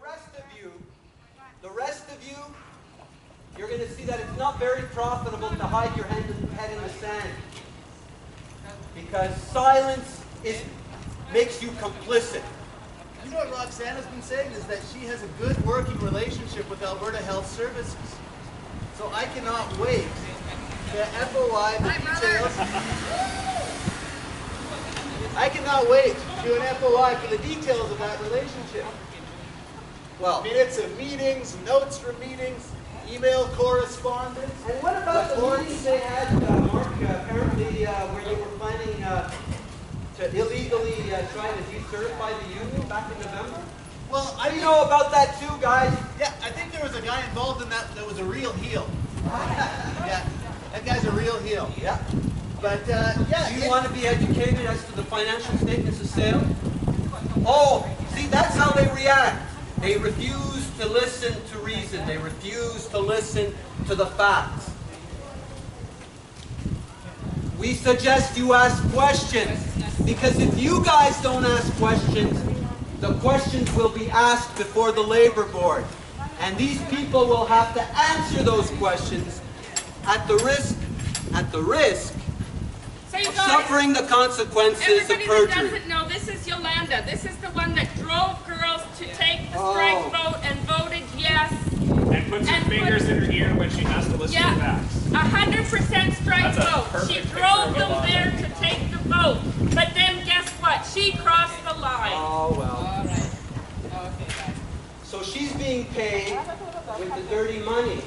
the rest of you, you're going to see that it's not very profitable to hide your head in the sand. Because silence makes you complicit. You know what Roxana's been saying is that she has a good working relationship with Alberta Health Services. So I cannot wait to FOI the details. I cannot wait to do an FOI for the details of that relationship. Well, minutes of meetings, notes from meetings, email correspondence. And what about the meetings they had, Mark, apparently where you were planning to illegally try to decertify the union back in November? Well, I know about that too, guys. Yeah, I think there was a guy involved in that was a real heel. Yeah, that guy's a real heel. Yeah. But, yeah. Do you want to be educated as to the financial statements of sale? Oh, see, that's how they react. They refuse to listen to reason. They refuse to listen to the facts. We suggest you ask questions, because if you guys don't ask questions, the questions will be asked before the Labor Board. And these people will have to answer those questions at the risk of suffering the consequences of perjury. Everybody that doesn't know, this is Yolanda. This is the one that drove girls to take the strike vote and voted yes. And puts her fingers in her ear when she has to listen to facts. 100% strike vote. She drove them there to take the vote. But then guess what? She crossed the line. Oh, well. All right. Okay, so she's being paid with the dirty money,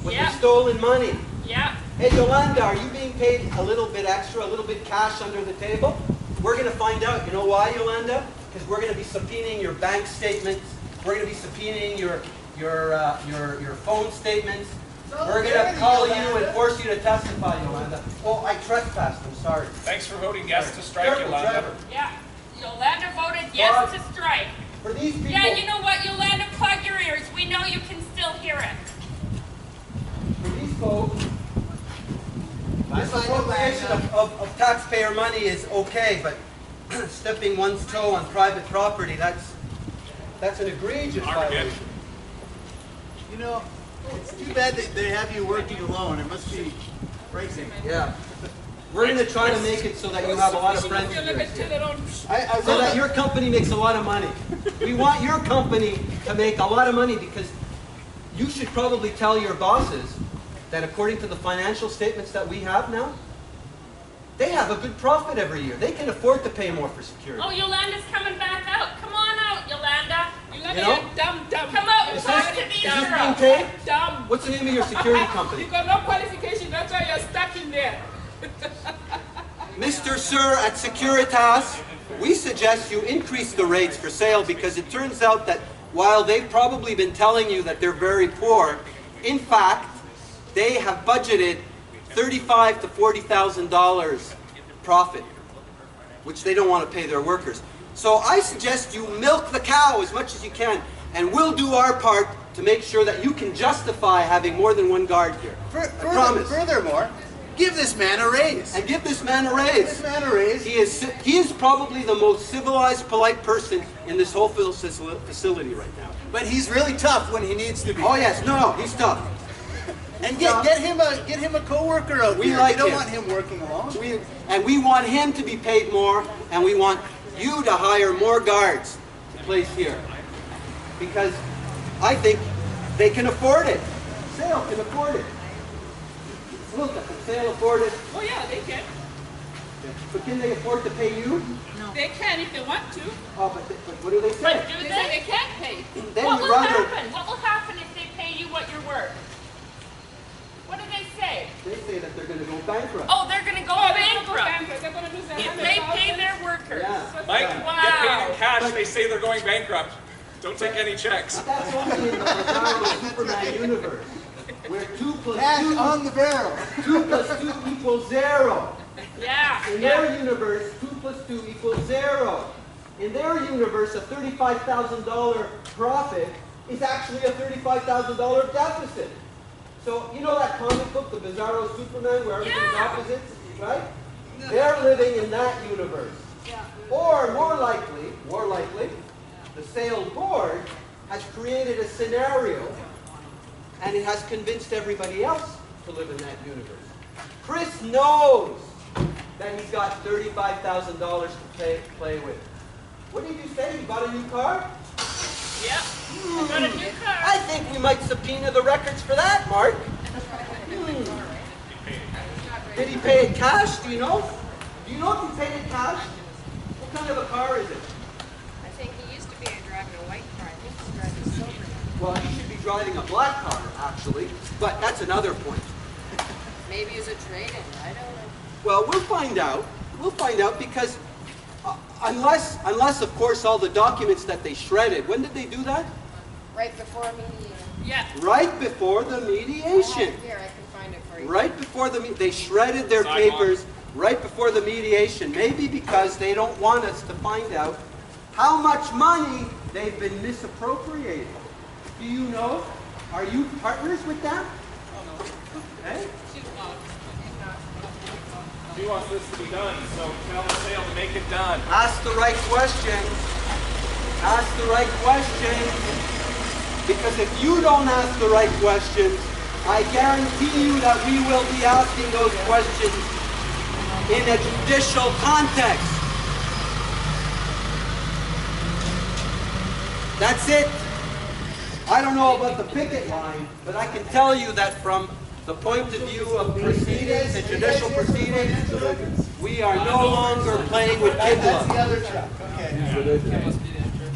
with Yep. the stolen money. Yeah. Hey, Yolanda, are you being paid a little bit extra, a little bit cash under the table? We're going to find out. You know why, Yolanda? Because we're going to be subpoenaing your bank statements. We're going to be subpoenaing your phone statements. We're going to call you and force you to testify, Yolanda. Oh, I trespassed. I'm sorry. Thanks for voting yes to strike, Yolanda. Yeah. Yolanda voted yes to strike. For these people. Yeah, you know what, Yolanda? Plug your ears. We know you can still hear it. For these folks, this appropriation of taxpayer money is okay, but stepping one's toe on private property, that's an egregious violation. You know, it's too bad that they have you working alone. It must be racing. Yeah. We're going to try to make it so that you have a lot of friends here. So that your company makes a lot of money. We want your company to make a lot of money, because you should probably tell your bosses that according to the financial statements that we have now, they have a good profit every year. They can afford to pay more for security. Oh, Yolanda's coming back out. Come on out, Yolanda. Yolanda, You know? you're dumb. Come out and Is talk this to these being girls. paid? Dumb. What's the name of your security company? You got no qualification, that's why you're stuck in there. Mr. Sir, at Securitas, we suggest you increase the rates for sale, because it turns out that while they've probably been telling you that they're very poor, in fact, they have budgeted $35,000 to $40,000 profit, which they don't want to pay their workers. So I suggest you milk the cow as much as you can, and we'll do our part to make sure that you can justify having more than one guard here. I promise. Furthermore, give this man a raise. And give this man a raise. Give this man a raise. He is probably the most civilized, polite person in this whole facility right now. But he's really tough when he needs to be. Oh yes, no, he's tough. And get him a co-worker out We here. like We don't him. want him working alone. We want him to be paid more, and we want you to hire more guards to place here. Because I think they can afford it. Sale can afford it. Look at the Sale afford it. Oh yeah, they can. But can they afford to pay you? They can if they want to. Oh, but what do they say? But do They say they? they can't pay. Then What you'd will rather. happen? What will happen if they pay you what you're worth? What do they say? They say that they're going to go bankrupt. Oh, they're going to go bankrupt. They're going to lose their If they pay 100,000. their workers. Yeah. Mike, Wow. get paid in cash. They say they're going bankrupt. Don't take any checks. That's only in the Bizarro Superman universe, where 2 plus Cash 2, on the barrel. 2 plus 2 equals 0. Yeah. In their universe, 2 plus 2 equals 0. In their universe, a $35,000 profit is actually a $35,000 deficit. So, you know that comic book, The Bizarro Superman, where everything's opposites, right? They're living in that universe. Or more likely, the sale board has created a scenario, and it has convinced everybody else to live in that universe. Chris knows that he's got $35,000 to play with. What did you say? You bought a new car? Yep. I got a new car. I think we might subpoena the records for that, Mark. Did he pay it cash? Do you know? Do you know if he paid it cash? What kind of a car is it? I think he used to be driving a white car. I think he's driving a silver. Well, he should be driving a black car, actually. But that's another point. Maybe it's a trade-in. I don't know. Well, we'll find out. We'll find out because unless of course all the documents that they shredded. When did they do that? Right before mediation. Yeah. Right before the mediation. Here, I can find it for you. Right before they shredded their papers right before the mediation. Maybe because they don't want us to find out how much money they've been misappropriating. Do you know? Are you partners with them? Okay. She wants this to be done, so tell the sale to make it done. Ask the right questions. Ask the right questions. Because if you don't ask the right questions, I guarantee you that we will be asking those questions in a judicial context. That's it. I don't know about the picket line, but I can tell you that from the point of view of proceedings and judicial proceedings, we are no longer playing with kid That's the law. other truck. Okay.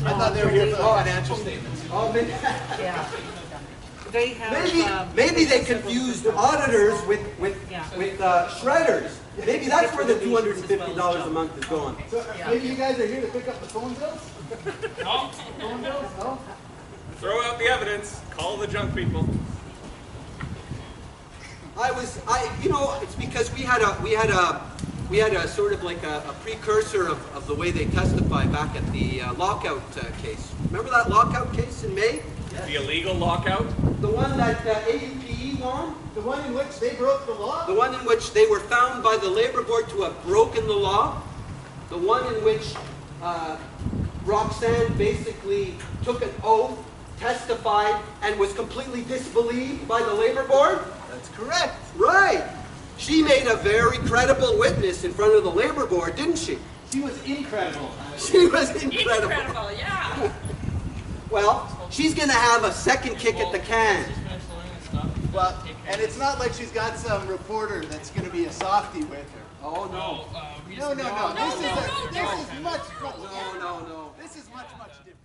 I thought they were here for the financial statements. Oh, maybe, They have. maybe they confused auditors with shredders. Maybe that's where the $250 a month is going. So maybe you guys are here to pick up the phone bills? No. Phone bills? No? Throw out the evidence. Call the junk people. You know, it's because we had a sort of like a precursor of the way they testify back at the lockout case. Remember that lockout case in May? The illegal lockout? The one that AUPE won? The one in which they broke the law? The one in which they were found by the labor board to have broken the law? The one in which Roxanne basically took an oath, testified, and was completely disbelieved by the labor board? That's correct. Right. She made a very credible witness in front of the labor board, didn't she? She was incredible. She was incredible. Incredible, yeah. Well, she's going to have a second kick at the can. Well, and it's not like she's got some reporter that's going to be a softie with her. Oh, no. No. This is much. No. This is much, much different.